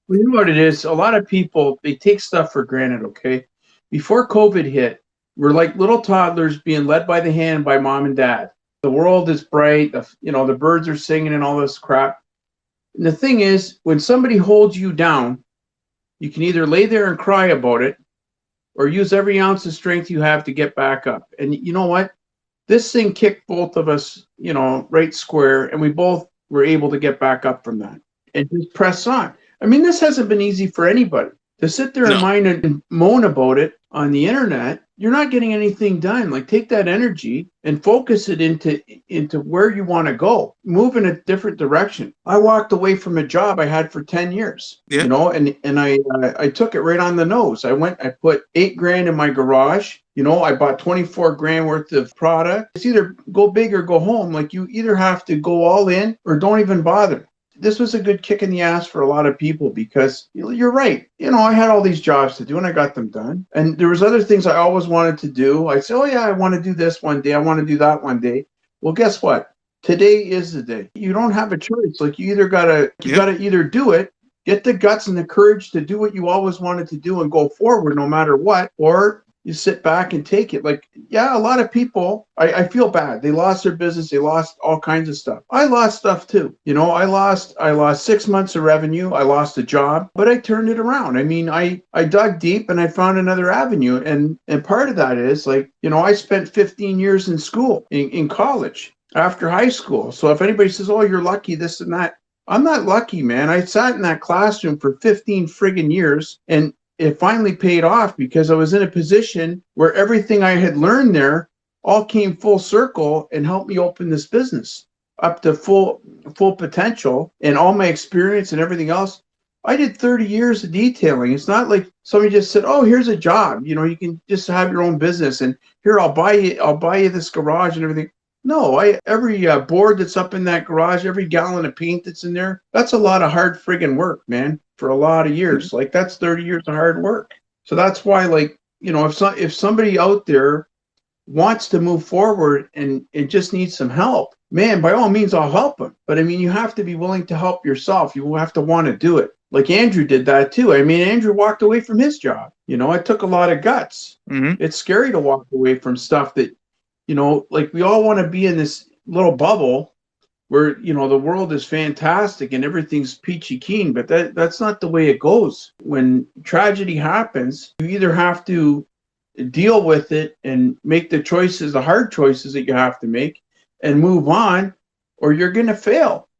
Well, you know what it is? A lot of people, they take stuff for granted, okay? Before COVID hit, we're like little toddlers being led by the hand by mom and dad. The world is bright, the birds are singing and all this crap. And the thing is, when somebody holds you down, you can either lay there and cry about it or use every ounce of strength you have to get back up. And you know what? This thing kicked both of us, right square, and we both were able to get back up from that and just press on. I mean, this hasn't been easy for anybody. To sit there and No. whine and moan about it on the internet, you're not getting anything done. Like, take that energy and focus it into where you want to go. Move in a different direction. I walked away from a job I had for 10 years, Yeah. and I took it right on the nose. I put 8 grand in my garage. I bought 24 grand worth of product. It's either go big or go home. Like, you either have to go all in or don't even bother. This was a good kick in the ass for a lot of people because you're right. I had all these jobs to do and I got them done. And there was other things I always wanted to do. I said, oh yeah, I want to do this one day. I want to do that one day. Well, guess what? Today is the day. You don't have a choice. Like, you Yeah. gotta either do it, get the guts and the courage to do what you always wanted to do and go forward no matter what, or you sit back and take it. Like, yeah, a lot of people, I feel bad. They lost their business. They lost all kinds of stuff. I lost stuff too. I lost 6 months of revenue. I lost a job, but I turned it around. I mean, I dug deep and I found another avenue. And part of that is like, I spent 15 years in school, in college, after high school. So if anybody says, oh, you're lucky, this and that, I'm not lucky, man. I sat in that classroom for 15 friggin' years, and it finally paid off because I was in a position where everything I had learned there all came full circle and helped me open this business up to full potential, and all my experience and everything else. I did 30 years of detailing. It's not like somebody just said, "Oh, here's a job. You can just have your own business, and here I'll buy you this garage and everything." No, every board that's up in that garage, every gallon of paint that's in there, that's a lot of hard friggin' work, man, for a lot of years. Like, that's 30 years of hard work. So that's why, like, if somebody out there wants to move forward and it just needs some help, man, by all means, I'll help them. But I mean, you have to be willing to help yourself. You have to want to do it. Like Andrew did that too. I mean, Andrew walked away from his job. It took a lot of guts. Hmm. It's scary to walk away from stuff that, like, we all want to be in this little bubble where, the world is fantastic and everything's peachy keen, but that's not the way it goes. When tragedy happens, you either have to deal with it and make the hard choices that you have to make and move on, or you're going to fail.